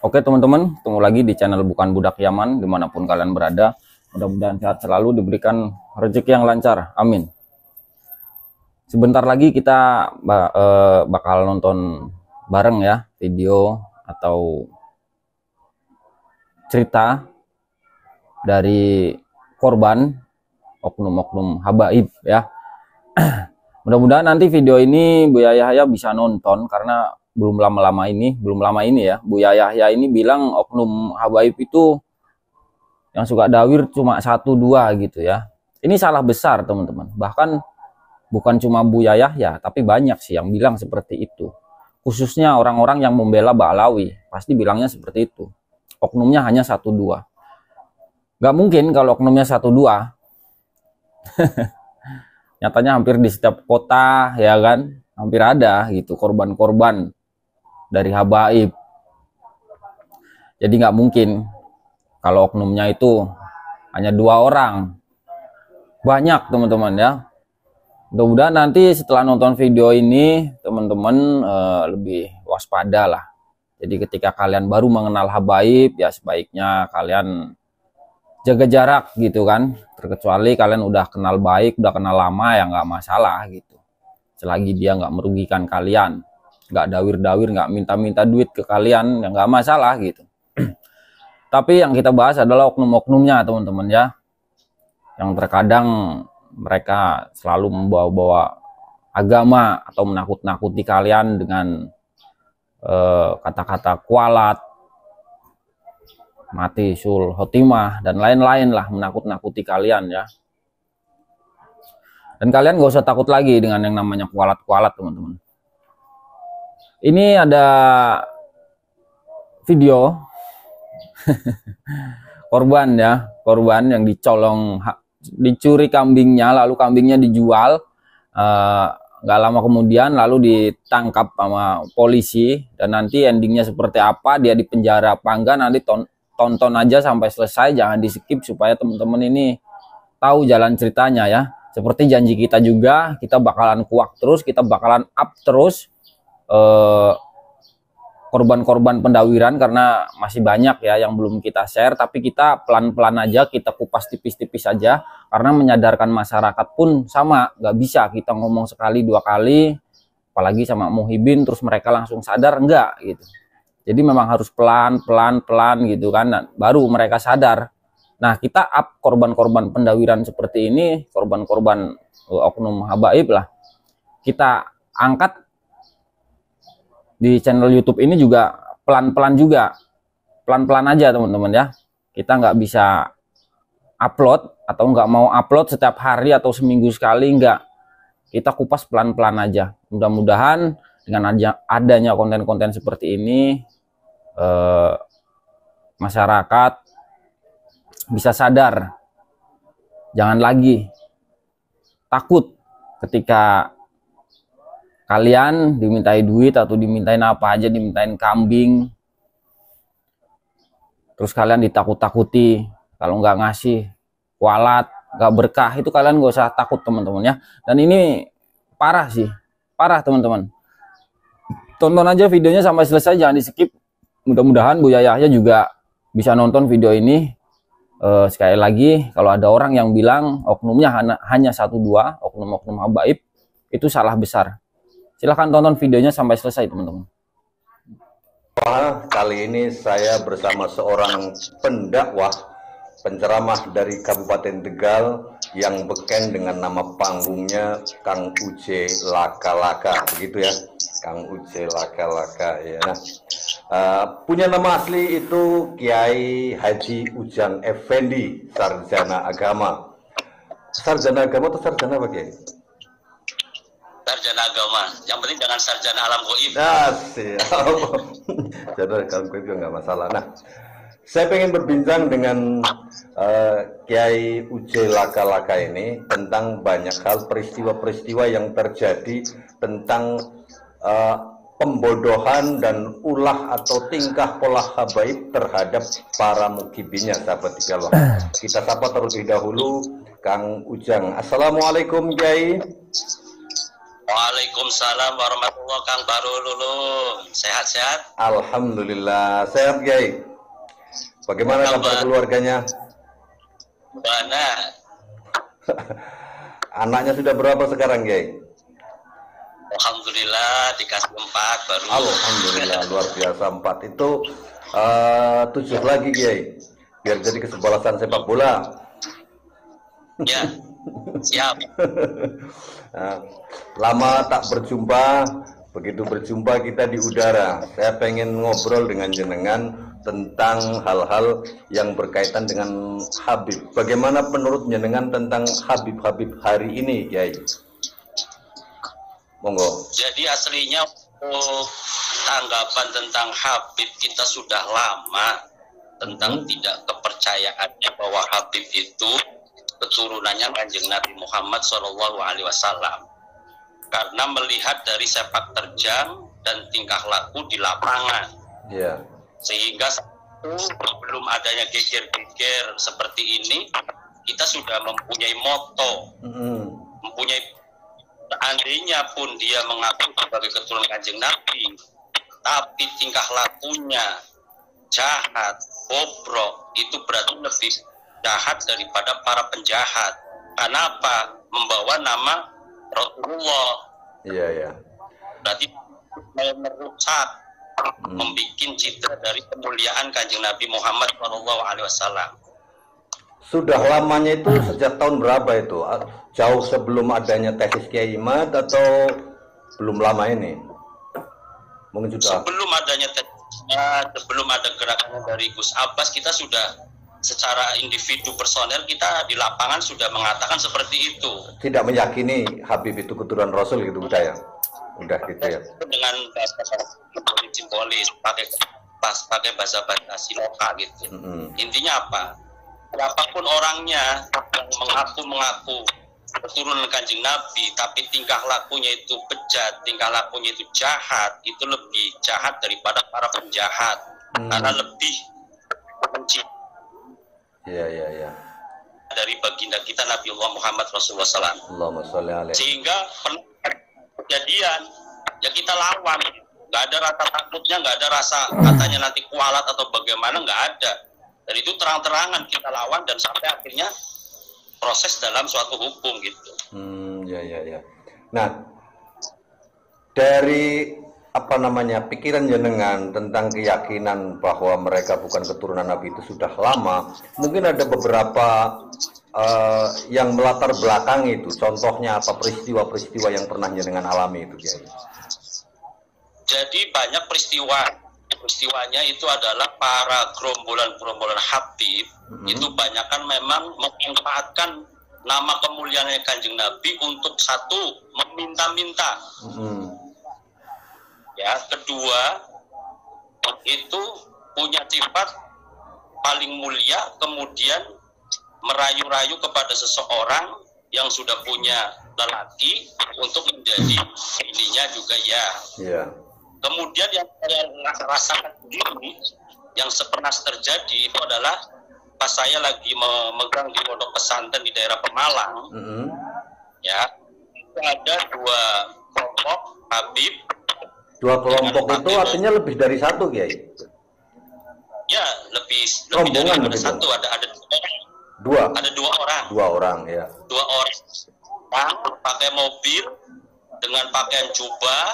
Oke teman-teman, ketemu lagi di channel Bukan Budak Yaman, dimanapun kalian berada. Mudah-mudahan sehat selalu, diberikan rezeki yang lancar, amin. Sebentar lagi kita bakal nonton bareng ya, video atau cerita dari korban oknum-oknum habaib ya. Mudah-mudahan nanti video ini Buya Yahya bisa nonton, karena belum lama ini ya, Buya Yahya ini bilang oknum habaib itu yang suka dawir cuma 1-2 gitu ya. Ini salah besar teman-teman. Bahkan bukan cuma Buya Yahya, tapi banyak sih yang bilang seperti itu. Khususnya orang-orang yang membela Ba'alawi, pasti bilangnya seperti itu. Oknumnya hanya 1-2. Gak mungkin kalau oknumnya 1-2. Nyatanya hampir di setiap kota ya kan, hampir ada gitu korban-korban dari habaib. Jadi nggak mungkin kalau oknumnya itu hanya 2 orang. Banyak teman-teman ya. Mudah-mudahan nanti setelah nonton video ini teman-teman lebih waspada lah. Jadi ketika kalian baru mengenal habaib, ya sebaiknya kalian jaga jarak gitu kan. Terkecuali kalian udah kenal baik, udah kenal lama, ya nggak masalah gitu. Selagi dia nggak merugikan kalian, nggak dawir-dawir, nggak minta-minta duit ke kalian, ya nggak masalah gitu. Tapi yang kita bahas adalah oknum-oknumnya teman-teman ya, yang terkadang mereka selalu membawa-bawa agama atau menakut-nakuti kalian dengan kata-kata kualat, mati sul khotimah, dan lain-lain lah, menakut-nakuti kalian ya. Dan kalian gak usah takut lagi dengan yang namanya kualat-kualat teman-teman. Ini ada video korban ya, korban yang dicolong, dicuri kambingnya, lalu kambingnya dijual. Gak lama kemudian lalu ditangkap sama polisi, dan nanti endingnya seperti apa, dia dipenjara apa enggak, nanti tonton aja sampai selesai, jangan di skip supaya teman-teman ini tahu jalan ceritanya ya. Seperti janji kita juga, kita bakalan kuak terus, kita bakalan up terus korban-korban pendawiran, karena masih banyak ya yang belum kita share, tapi kita pelan-pelan aja, kita kupas tipis-tipis aja, karena menyadarkan masyarakat pun sama, nggak bisa kita ngomong sekali 2 kali, apalagi sama muhibin terus mereka langsung sadar, enggak gitu. Jadi memang harus pelan-pelan gitu kan, nah, baru mereka sadar. Nah, kita up korban-korban pendawiran seperti ini, korban-korban oknum habaib lah, kita angkat di channel YouTube ini juga pelan-pelan juga, pelan-pelan aja teman-teman ya. Kita nggak bisa upload atau nggak mau upload setiap hari atau seminggu sekali, nggak. Kita kupas pelan-pelan aja. Mudah-mudahan dengan adanya konten-konten seperti ini, masyarakat bisa sadar, jangan lagi takut ketika kalian dimintai duit atau dimintain apa aja, dimintain kambing, terus kalian ditakut-takuti, kalau nggak ngasih kualat, nggak berkah, itu kalian nggak usah takut teman-teman ya. Dan ini parah sih, parah teman-teman. Tonton aja videonya sampai selesai, jangan di skip. Mudah-mudahan Buya Yahya juga bisa nonton video ini. Sekali lagi, kalau ada orang yang bilang oknumnya hanya 1-2, oknum-oknum habaib, itu salah besar. Silahkan tonton videonya sampai selesai teman-teman. Kali ini saya bersama seorang pendakwah, penceramah dari Kabupaten Tegal yang beken dengan nama panggungnya Kang Uce Laka-Laka, begitu ya, Kang Uce Laka-Laka ya. Punya nama asli itu Kiai Haji Ujang Effendi, sarjana agama. Sarjana agama atau sarjana apa, Kiai? Sarjana agama, yang penting jangan sarjana alam goib. Nah, siap. Sarjana alam goib juga nggak masalah. Nah, saya pengen berbincang dengan Kiai Uce Laka-Laka ini tentang banyak hal, peristiwa-peristiwa yang terjadi tentang pembodohan dan ulah atau tingkah pola habaib terhadap para mukibinnya, sahabat Allah. Kita sapa terlebih dahulu Kang Ujang. Assalamualaikum, Kiai. Waalaikumsalam warahmatullahi Kang Barul Ulum. Sehat-sehat? Alhamdulillah sehat Kiai. Bagaimana kabar keluarganya? Mana? Anaknya sudah berapa sekarang Kiai? Alhamdulillah dikasih 4 baru. Alhamdulillah luar biasa 4 itu 7 lagi Kiai. Biar jadi kesebelasan sepak bola. Ya, siap. Lama tak berjumpa, begitu berjumpa kita di udara. Saya pengen ngobrol dengan jenengan tentang hal-hal yang berkaitan dengan Habib. Bagaimana menurut jenengan tentang Habib-Habib hari ini, Kiai? Monggo. Jadi aslinya untuk tanggapan tentang Habib kita sudah lama tentang tidak kepercayaannya bahwa Habib itu keturunannya Kanjeng Nabi Muhammad SAW, karena melihat dari sepak terjang dan tingkah laku di lapangan, sehingga sebelum adanya geger-geger seperti ini kita sudah mempunyai moto, mempunyai, seandainya pun dia mengaku sebagai keturunan Kanjeng Nabi tapi tingkah lakunya jahat, bobrok, itu berarti lebih jahat daripada para penjahat. Karena apa? Membawa nama Rasulullah. Iya. Berarti merusak, membikin citra dari kemuliaan Kanjeng Nabi Muhammad SAW. Sudah lamanya itu sejak tahun berapa itu? Jauh sebelum adanya tesis Kiai Imad atau belum lama ini? Mungkin sudah. Sebelum adanya tesisnya, sebelum ada gerakan dari Gus Abbas, kita sudah secara individu personel kita di lapangan sudah mengatakan seperti itu. Tidak meyakini Habib itu keturunan Rasul gitu udah ya? Udah gitu ya. Dengan bahasa simbolis, pakai bahasa siloka gitu. Intinya apa? Siapapun orangnya yang mengaku keturunan Kanjeng Nabi tapi tingkah lakunya itu bejat, tingkah lakunya itu jahat, itu lebih jahat daripada para penjahat. Karena lebih mencintai dari baginda kita Nabi Allah Muhammad Rasulullah SAW. Sehingga kejadian ya kita lawan, nggak ada rasa takutnya, nggak ada rasa katanya nanti kualat atau bagaimana, nggak ada. Dan itu terang-terangan kita lawan dan sampai akhirnya proses dalam suatu hukum gitu. Nah, dari pikiran jenengan tentang keyakinan bahwa mereka bukan keturunan Nabi itu sudah lama, mungkin ada beberapa yang melatar belakang itu. Contohnya apa, peristiwa-peristiwa yang pernah jenengan alami itu, Kiai? Jadi banyak peristiwanya itu adalah para gerombolan Habib itu banyakkan memang memanfaatkan nama kemuliaannya Kanjeng Nabi untuk satu meminta-minta. Ya, kedua itu punya sifat paling mulia, kemudian merayu-rayu kepada seseorang yang sudah punya lelaki untuk menjadi ininya juga ya. Kemudian yang saya rasakan sendiri yang pernah terjadi itu adalah pas saya lagi memegang di pondok pesantren di daerah Pemalang, ya, itu ada 2 kelompok Habib. 2 kelompok itu artinya lebih dari 1, Kiai? Ya, lebih dari 1. Ada 2. Ada 2 orang. 2 orang, ya. 2 orang yang pakai mobil dengan pakaian jubah,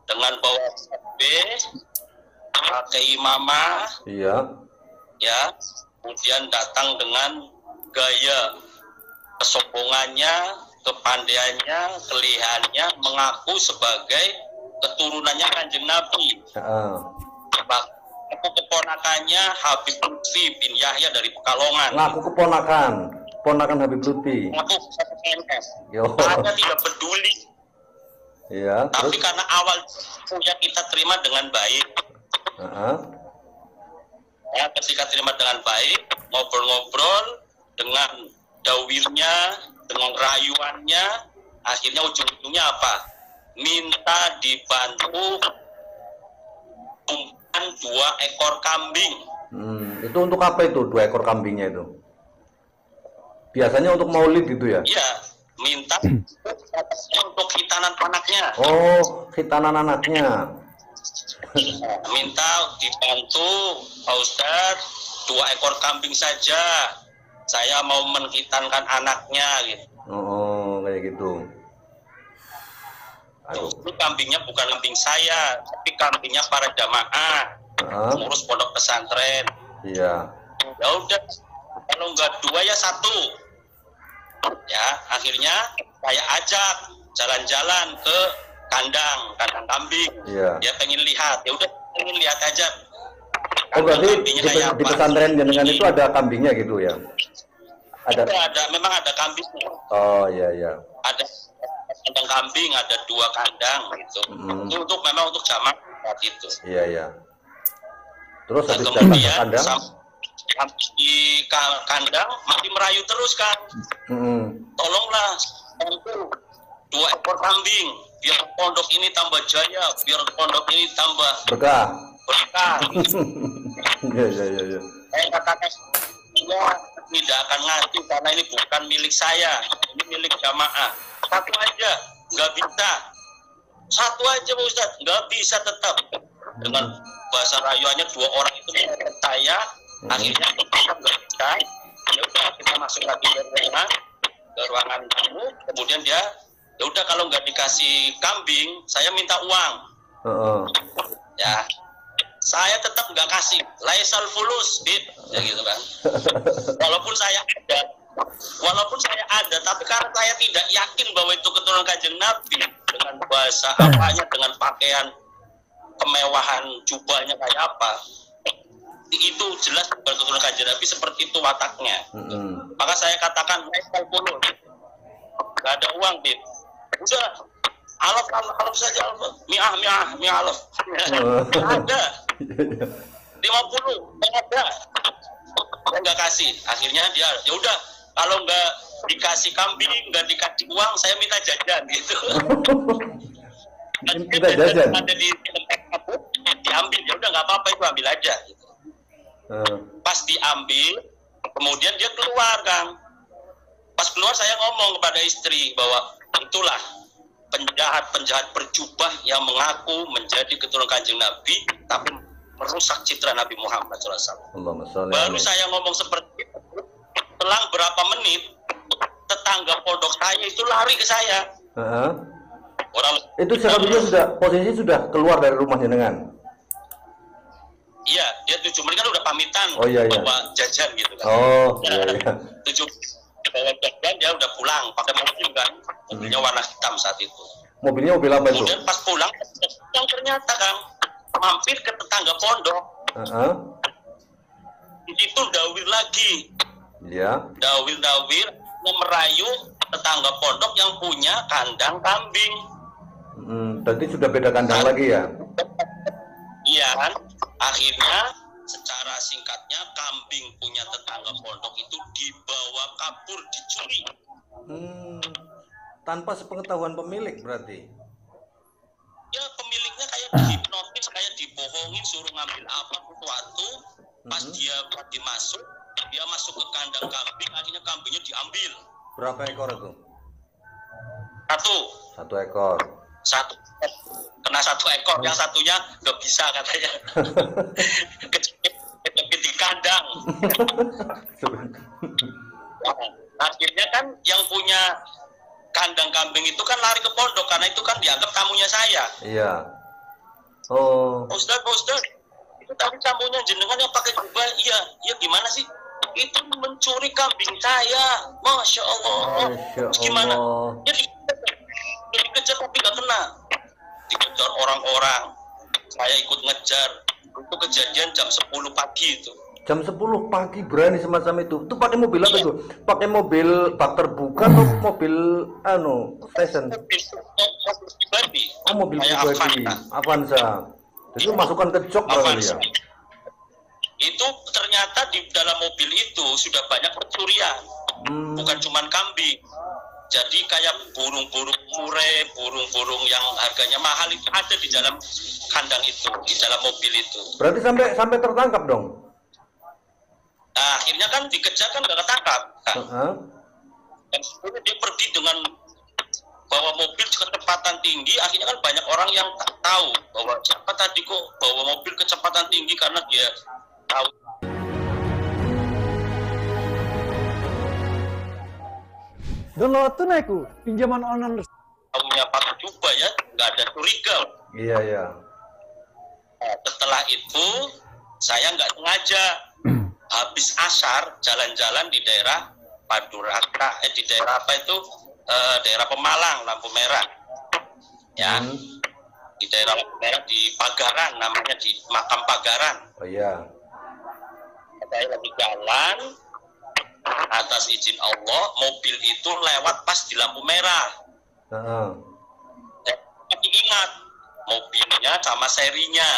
dengan bawa HP, pakai imamah, ya, kemudian datang dengan gaya kesombongannya, kepandaiannya, kelihayannya, mengaku sebagai keturunannya Kanjeng Nabi. Aku keponakannya Habib Lutfi bin Yahya dari Pekalongan. Ngaku keponakan Habib Lutfi. Ngaku keponakan. Hanya tidak peduli. Iya. Tapi karena awal yang kita terima dengan baik. Ya, ketika terima dengan baik, ngobrol-ngobrol dengan dawirnya, dengan rayuannya, akhirnya ujung-ujungnya apa? Minta dibantu umpan 2 ekor kambing. Itu untuk apa itu 2 ekor kambingnya itu? Biasanya untuk maulid gitu ya? Iya. minta untuk hitanan anaknya. Oh, hitanan anaknya. Minta dibantu Pak Ustadz 2 ekor kambing saja. Saya mau menghitankan anaknya gitu. Oh, kayak gitu. Aduh. Ini kambingnya bukan kambing saya, tapi kambingnya para jamaah, pengurus pondok pesantren. Iya. Ya udah, kalau nggak 2 ya 1. Ya, akhirnya saya ajak jalan-jalan ke kandang kambing. Iya. Dia pengen lihat, ya udah pengen lihat aja. Oh, berarti di pesantren jenengan itu ada kambingnya gitu ya? Ada, memang ada kambingnya. Oh, iya, iya. Ada kandang kambing, ada 2 kandang gitu. Itu memang untuk jamaah itu. Iya, iya. Terus habis datang ke kemudian kandang? Di kandang masih merayu terus kan. Tolonglah 2 ekor kambing, biar pondok ini tambah jaya, biar pondok ini tambah berkah. Iya, iya, iya. Saya katakan, ya tidak akan ngasih karena ini bukan milik saya, ini milik jamaah. 1 aja, nggak bisa. 1 aja Pak Ustadz, nggak bisa tetap. Dengan bahasa rayuannya 2 orang itu saya, akhirnya tetap nggak bisa. Ya udah kita masuk lagi ke ruangan tamu, kemudian dia, ya udah kalau nggak dikasih kambing, saya minta uang. Ya. Saya tetap nggak kasih, laisal fulus, ya gitu kan. Walaupun saya ada, tapi karena saya tidak yakin bahwa itu keturunan Kanjeng Nabi dengan bahasa apanya, dengan pakaian kemewahan jubahnya kayak apa, itu jelas bukan keturunan Kanjeng Nabi, seperti itu wataknya. Maka saya katakan laisal fulus, nggak ada uang, Bib. Udah. Alaf saja, miah alaf. Ada 50, nggak ada. Saya nggak kasih. Akhirnya dia, ya udah, kalau nggak dikasih kambing, nggak dikasih uang, saya minta jajan gitu. Minta jajan. Ada di diambil, ya udah nggak apa-apa, itu ambil aja. Gitu. Pas diambil, kemudian dia keluar kan. Pas keluar saya ngomong kepada istri bahwa itulah penjahat berjubah yang mengaku menjadi keturunan Kanjeng Nabi tapi merusak citra Nabi Muhammad SAW. Baru saya ngomong seperti itu, selang berapa menit tetangga pondok saya itu lari ke saya. Itu sekarang posisi sudah keluar dari rumah jenengan. Iya, dia 7 menit kan udah pamitan bawa jajan gitu kan. Iya. 7 bawa jajan, dia udah pulang pakai mobil kan, mobilnya warna hitam saat itu. Mobilnya mobil apa itu? Kemudian pas pulang, yang ternyata kan mampir ke tetangga pondok. Di situ dawir lagi. Iya. Dawir merayu tetangga pondok yang punya kandang kambing. Berarti sudah beda kandang lagi ya? Iya kan. Akhirnya secara singkatnya kambing punya tetangga pondok itu dibawa kabur, dicuri. Tanpa sepengetahuan pemilik berarti? Ya pemiliknya kayak dihipnotis, kayak dibohongin, suruh ngambil apa sesuatu. Pas dia masuk, dia masuk ke kandang kambing, akhirnya kambingnya diambil. Berapa ekor itu? 1. 1 ekor. 1. Kena 1 ekor, yang satunya nggak bisa katanya. Kejepit di kandang. Akhirnya kan yang punya kandang kambing itu kan lari ke pondok karena itu kan dianggap tamunya saya. Iya. Ustaz, itu tadi tamunya jenengan yang pakai jubah. Iya gimana sih? Itu mencuri kambing saya. Masya Allah. Terus gimana? Jadi dikejar tapi nggak kena. Dikejar orang-orang. Saya ikut ngejar. Itu kejadian jam 10 pagi itu. Jam 10 pagi berani semacam itu. Itu pakai mobil apa itu? Pakai mobil bak terbuka atau mobil station? Mobil pribadi. Avanza. Jadi masukkan ke jok berarti ya. Itu ternyata di dalam mobil itu sudah banyak pencurian. Bukan cuma kambing. Jadi kayak burung-burung murai, burung-burung yang harganya mahal itu ada di dalam kandang itu, di dalam mobil itu. Berarti sampai tertangkap dong? Nah, akhirnya kan dikejar kan nggak ketangkap. Kan? Kemudian dia pergi dengan bawa mobil kecepatan tinggi, akhirnya kan banyak orang yang tak tahu bahwa siapa tadi kok bawa mobil kecepatan tinggi karena dia tahu. Dulu tuh naikku pinjaman online. Tahunya pakai jubah ya, nggak ada curiga. Iya, iya. Nah, setelah itu saya nggak sengaja habis asar jalan-jalan di daerah Paduraka, di daerah apa itu, daerah Pemalang, lampu merah, ya, di daerah lampu merah di Pagaran, namanya di Makam Pagaran. Oh iya. Saya lagi jalan, atas izin Allah, mobil itu lewat pas di lampu merah. Tapi ingat, mobilnya sama serinya.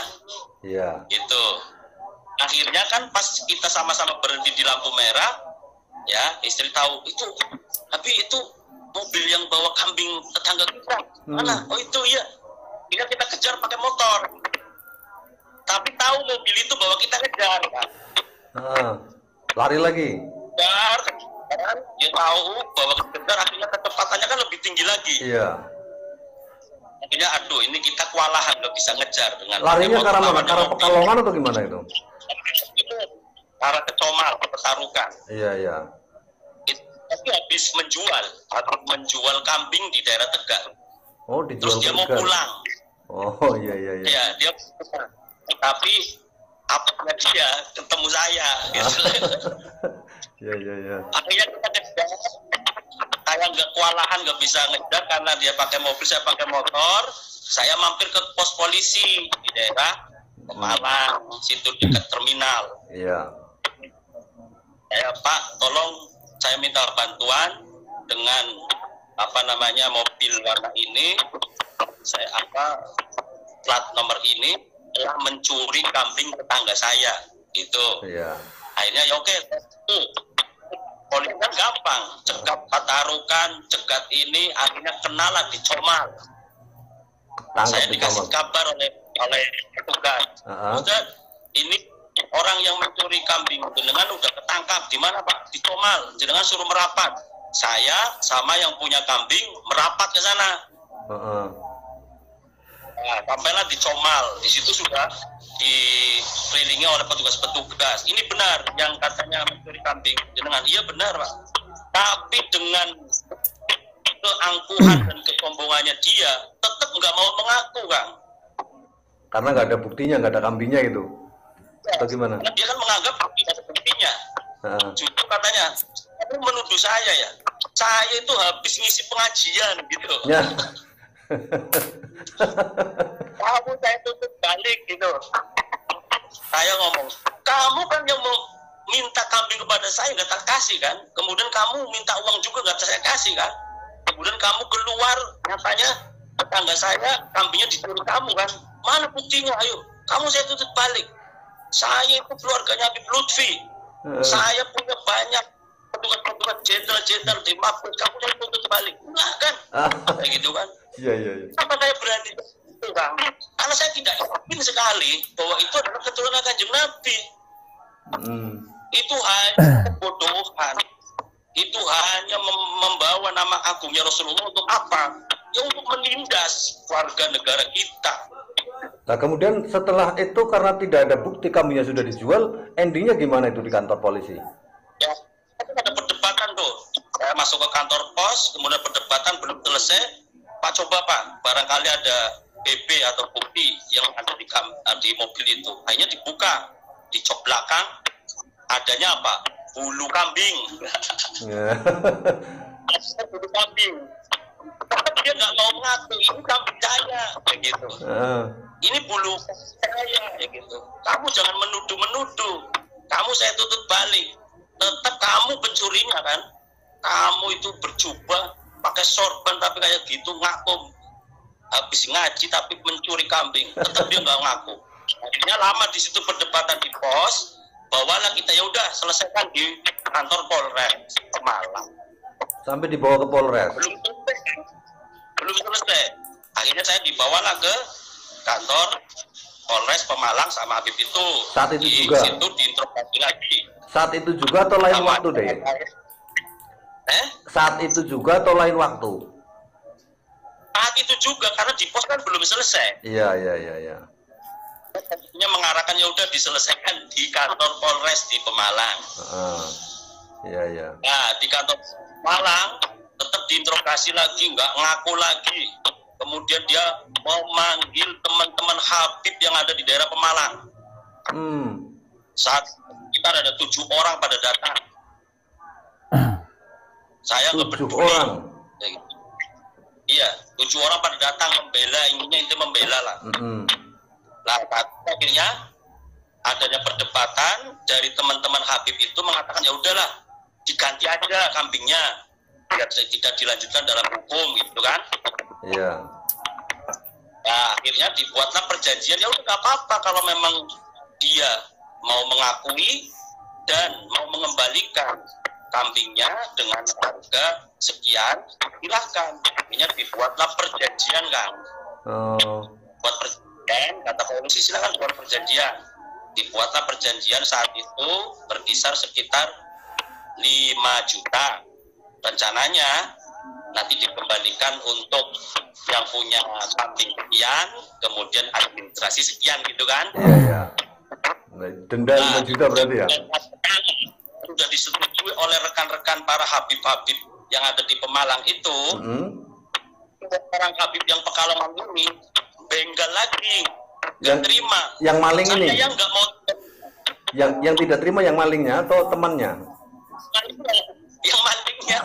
Iya. Gitu. Akhirnya kan pas kita sama-sama berhenti di lampu merah, ya istri tahu itu, tapi itu mobil yang bawa kambing tetangga kita. Mana? Oh itu iya. Kita kejar pakai motor. Tapi tahu mobil itu bawa kita kejar. Kan? Lari lagi. Kejar, kan? Dia tahu bawa kejar, akhirnya kecepatannya kan lebih tinggi lagi. Iya. Akhirnya aduh, ini kita kewalahan nggak bisa ngejar dengan. Larinya ke arah mana? Ke arah Pekalongan atau gimana itu? Itu arah ke Comal, ke Petarukan. Iya, iya. Tapi habis menjual kambing di daerah Tegal. Oh, dijual. Terus dia mau pulang. Oh, iya, iya, iya. Ya, dia pulang. Tapi apa dia ketemu saya. Gitu. Iya, iya, iya. Akhirnya kita kejar. Saya nggak kewalahan, nggak bisa ngejar karena dia pakai mobil, saya pakai motor. Saya mampir ke pos polisi di daerah Pemalang, situ dekat terminal. Iya. Saya, Pak, tolong saya minta bantuan dengan apa namanya mobil warna ini, saya plat nomor ini telah mencuri kambing tetangga saya, gitu. Iya. Akhirnya ya oke, polisi kan gampang, cegat Petarukan, cegat ini, akhirnya kenalan di Comal. Saya dikasih kabar oleh petugas. Ustaz, ini orang yang mencuri kambing jenengan udah ketangkap. Di mana Pak? Di Comal. Jenengan suruh merapat. Saya sama yang punya kambing merapat ke sana. Nah, sampailah di Comal. Di situ sudah dikelilingi oleh petugas-petugas. Ini benar yang katanya mencuri kambing jenengan. Iya benar Pak. Tapi dengan keangkuhan dan kesombongannya dia tetap nggak mau mengaku, Kang. Karena nggak ada buktinya, nggak ada kambingnya itu. Atau gimana? Dia kan menganggap tidak ada buktinya. Justru katanya, kamu menuduh saya ya. Saya itu habis ngisi pengajian gitu. Ya. Kamu saya tutup balik gitu. Saya ngomong, kamu kan yang mau minta kambing kepada saya nggak tak kasih kan. Kemudian kamu minta uang juga nggak saya kasih kan. Kemudian kamu keluar, nyatanya tetangga saya kambingnya dicuri kamu kan. Mana buktinya? Ayo, kamu saya tutup balik. Saya itu keluarganya Habib Lutfi. Saya punya banyak petugas-petugas jenderal-jenderal di Mabes. Kamu saya tutup balik. Enggak kan? Kayak gitu kan? Iya, iya, iya. Apa saya berani itu kan? Karena saya tidak yakin sekali bahwa itu adalah keturunan Kanjeng Nabi. Itu hanya kebodohan. Itu hanya membawa nama agungnya Rasulullah untuk apa? Ya untuk menindas warga negara kita. Nah kemudian setelah itu karena tidak ada bukti kambingnya sudah dijual, endingnya gimana itu di kantor polisi? Ya, ada perdebatan tuh. Saya masuk ke kantor pos, kemudian perdebatan belum selesai. Pak coba Pak, barangkali ada BB atau bukti yang ada di mobil itu. Akhirnya dibuka, di jok belakang, adanya apa? Bulu kambing. Bulu kambing. Tapi dia nggak mau mengaku, ini kambing saya, kayak gitu. Ini bulu saya, kayak gitu. Kamu jangan menuduh-menuduh. Kamu saya tutup balik. Tetap kamu pencurinya kan. Kamu itu berjubah, pakai sorban tapi kayak gitu, ngaku habis ngaji tapi mencuri kambing. Tetap dia nggak ngaku. Akhirnya lama di situ perdebatan di pos. Bawalah kita, ya udah selesaikan di kantor Polres Pemalang. Sampai dibawa ke Polres. Belum selesai. Akhirnya saya dibawalah ke kantor Polres Pemalang sama Habib itu. Saat itu di juga. Situ diinterogasi lagi. Saat itu juga atau lain sama waktu deh? Saat itu juga atau lain waktu? Saat itu juga, karena di pos kan belum selesai. Iya. Nya mengarahkan ya udah diselesaikan di kantor Polres di Pemalang. Iya. Nah, di kantor Pemalang tetap diinterogasi lagi, nggak ngaku lagi. Kemudian dia memanggil teman-teman Habib yang ada di daerah Pemalang. Saat kita ada 7 orang pada datang. Saya nggak 7 peduli. orang. Iya, 7 orang pada datang membela, intinya itu membela lah. Nah, akhirnya adanya perdebatan dari teman-teman Habib itu mengatakan ya udahlah diganti aja kambingnya biar tidak dilanjutkan dalam hukum gitu kan. Iya. Nah, akhirnya dibuatlah perjanjian ya udah nggak apa-apa kalau memang dia mau mengakui dan mau mengembalikan kambingnya dengan harga sekian, silahkan. Akhirnya dibuatlah perjanjian, Kang. Buat perjanjian, kata polisi silahkan buat perjanjian. Dibuatlah perjanjian saat itu berkisar sekitar 5 juta. Rencananya nanti dikembalikan untuk yang punya kambing sekian, kemudian administrasi sekian gitu kan. Iya. Denda 5 juta berarti ya? Sudah disetujui oleh rekan-rekan para Habib-Habib yang ada di Pemalang itu. Orang Habib yang Pekalongan ini benggal lagi, nggak terima. Yang maling ini? Yang nggak mau. Yang tidak terima yang malingnya atau temannya? Yang malingnya.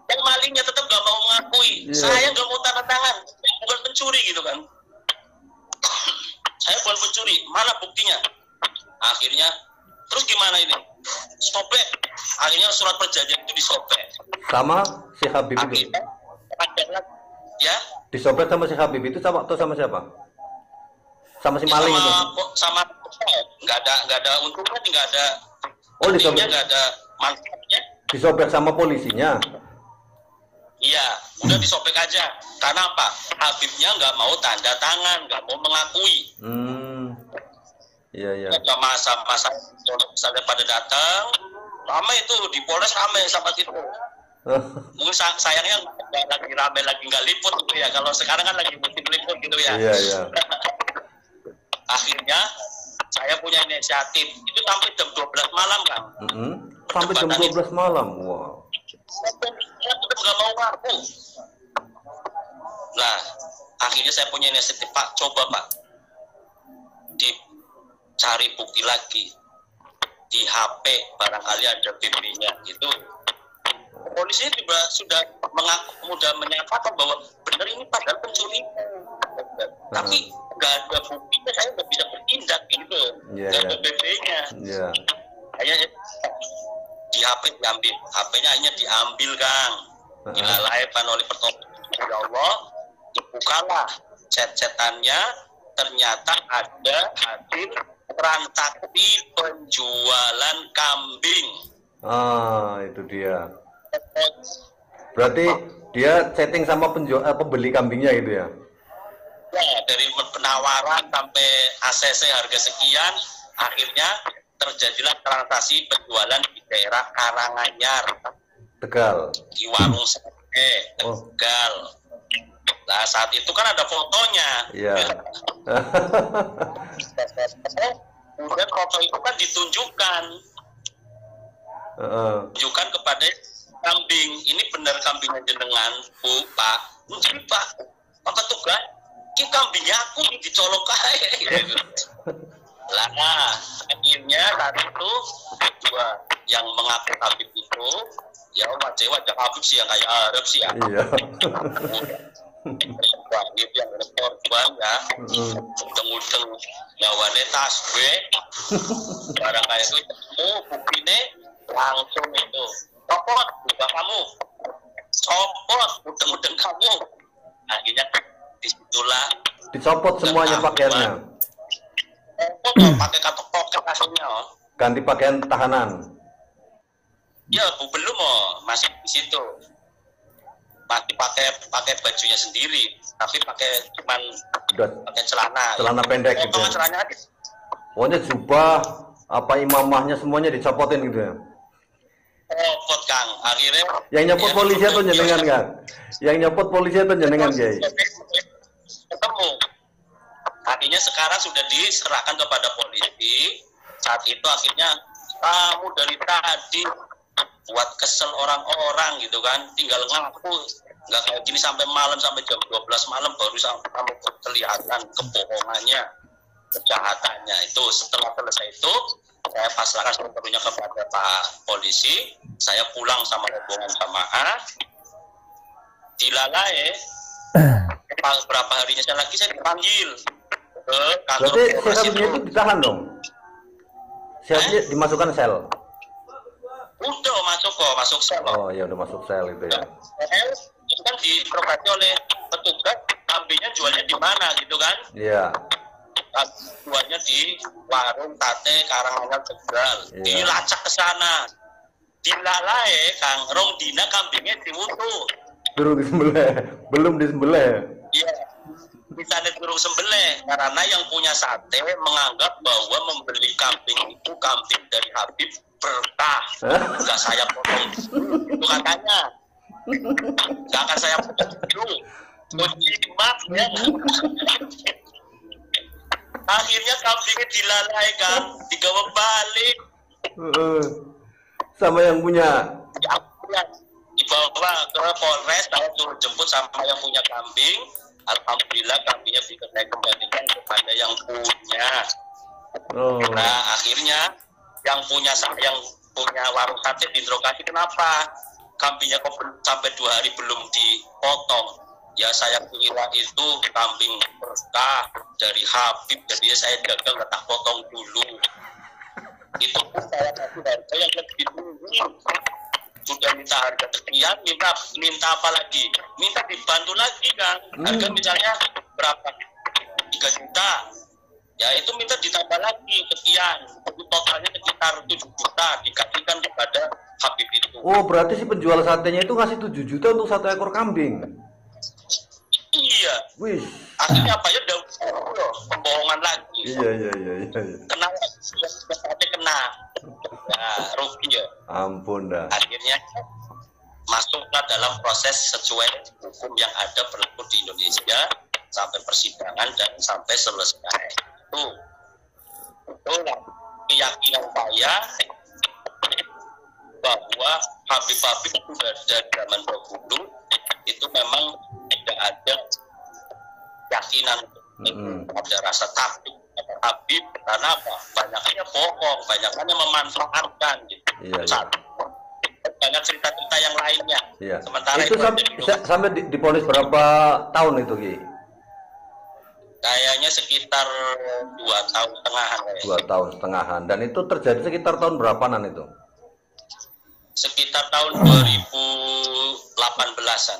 Yang malingnya tetap nggak mau mengakui. Saya nggak mau tanda tangan, bukan pencuri gitu kan. Saya bukan pencuri, mana buktinya? Akhirnya, terus gimana ini? Sobek. Akhirnya surat perjanjian itu disobek. Sama si Habib itu? Ya? Disobek sama si Habib itu atau sama siapa? Sama si maling itu? Sama nggak ada untungnya, nggak ada. Oh, disobek. Nggak ada manfaatnya. Disobek sama polisinya? Iya, udah disobek aja. Karena apa? Habibnya nggak mau tanda tangan, nggak mau mengakui. Iya. Masa-masa misalnya pada datang, ramai itu di Polres, ramai sampai itu. Mungkin sayangnya nggak lagi ramai, lagi nggak liput gitu ya. Kalau sekarang kan lagi musim liput gitu ya. Iya. Akhirnya saya punya inisiatif itu sampai jam 12 malam kan. Sampai jam 12 malam. Wow. Saya tetap nggak mau ngaku. Nah, akhirnya saya punya inisiatif, Pak, coba Pak dicari bukti lagi di HP, barangkali ada BB-nya gitu. Polisi juga sudah menyatakan bahwa benar ini padahal pencuri, tapi nggak ada buktinya, saya nggak bisa bertindak gitu. Nggak ada BB-nya. Kayaknya di HP diambil, HP-nya hanya diambil, Kang. Dilalaikan oleh pertolongan ya Allah, dibukalah chat-chatannya, ternyata ada hasil transaksi penjualan kambing. Itu dia. Berarti dia chatting sama pembeli kambingnya gitu ya? Ya, dari penawaran sampai ACC harga sekian, akhirnya terjadilah transaksi penjualan di daerah Karanganyar, Tegal, di warung sate, Tegal. Nah, saat itu kan ada fotonya. Iya. Kemudian foto itu kan ditunjukkan, tunjukkan kepada kambing. Ini benar kambingnya jenengan, Bu, Pak. Enggak, Pak. Pak Petugas, ini kambingnya aku dicolok kayak. Lah, akhirnya saat itu dua yang mengaku Habib itu, ya wajah Habib sih yang kayak Arab sih ya. Iya. Habib yang korban ya, udeng-udeng nyawane tasbih, barang kayak itu, buktinya langsung itu, copot juga kamu, copot udeng-udeng kamu. Akhirnya disitulah dicopot semuanya pakaiannya. Pakai katok poket hasilnya. Ganti pakaian tahanan. Ya, Bu, belum masih di situ. Masih pakai bajunya sendiri, tapi cuman pakai celana pendek gitu. Celananya Pokoknya jubah, apa imamahnya semuanya dicopotin gitu ya. Akhirnya Yang nyopot polisi atau jenengan kan? Yang nyopot polisi atau jenengan Kiai? ketemu. Akhirnya sekarang sudah diserahkan kepada polisi. Saat itu akhirnya kamu dari tadi buat kesel orang-orang gitu kan, tinggal ngaku nggak kayak gini sampai malam, sampai jam 12 malam baru kamu kelihatan kebohongannya, kejahatannya. Itu setelah selesai itu saya pasrahkan sepenuhnya kepada Pak Polisi. Saya pulang sama rombongan jamaah. Dilalai berapa harinya saya dipanggil ke kantor Berarti polres Syekh itu ditahan dong? Syekh dimasukkan sel? Udah masuk sel. Oh ya udah masuk sel itu ya. Itu kan diinterogasi oleh petugas, kambingnya jualnya di mana gitu kan? Iya. Jualnya di warung Tate Karanganyar Tegal. Iya. Dilacak ke sana. Dilalai Kang Rong dina kambingnya diwutu. Belum disembelih. Iya. Misalnya turun sembelih karena yang punya sate menganggap bahwa membeli kambing itu kambing dari Habib berkah. Enggak saya potong itu katanya. Enggak akan saya potong dulu. Jimat ya. Akhirnya kambingnya dilalai kan, digawa balik. Sama yang punya. Dibawa ke Polres, saya suruh jemput sama yang punya kambing. Alhamdulillah kambingnya bisa saya kembalikan kepada yang punya. Oh. Nah akhirnya yang punya warung sate diinterogasi, kenapa kambingnya kok sampai 2 hari belum dipotong? Ya saya kira itu kambing berkah dari Habib, jadi saya gagal letak potong dulu. Itu pun saya kasih harga yang lebih tinggi. Sudah minta harga sekian, minta apa lagi? Minta dibantu lagi kan? Harga misalnya berapa? 3 juta. Ya itu minta ditambah lagi sekian. Totalnya sekitar 7 juta dikasihkan kepada Habib itu. Oh berarti si penjual satenya itu ngasih 7 juta untuk 1 ekor kambing? Iya. Wih. Akhirnya apa ya? Udah pembohongan lagi. Iya. Kena ya rugi ya. Ampun dah. Akhirnya masuklah dalam proses sesuai hukum yang ada berlaku di Indonesia sampai persidangan dan sampai selesai. Itulah keyakinan saya bahwa Habib-Habib itu dari zaman dahulu itu memang tidak ada keyakinan, ada rasa takut Habib, karena apa? Banyakannya bohong, banyakannya memanfaatkan gitu. Iya. Banyak cerita-cerita yang lainnya. Iya. Sementara itu sampai diponis berapa tahun itu Ki? Kayaknya sekitar 2 tahun setengahan. 2 tahun setengahan. Dan itu terjadi sekitar tahun berapaan itu? Sekitar tahun 2018-an.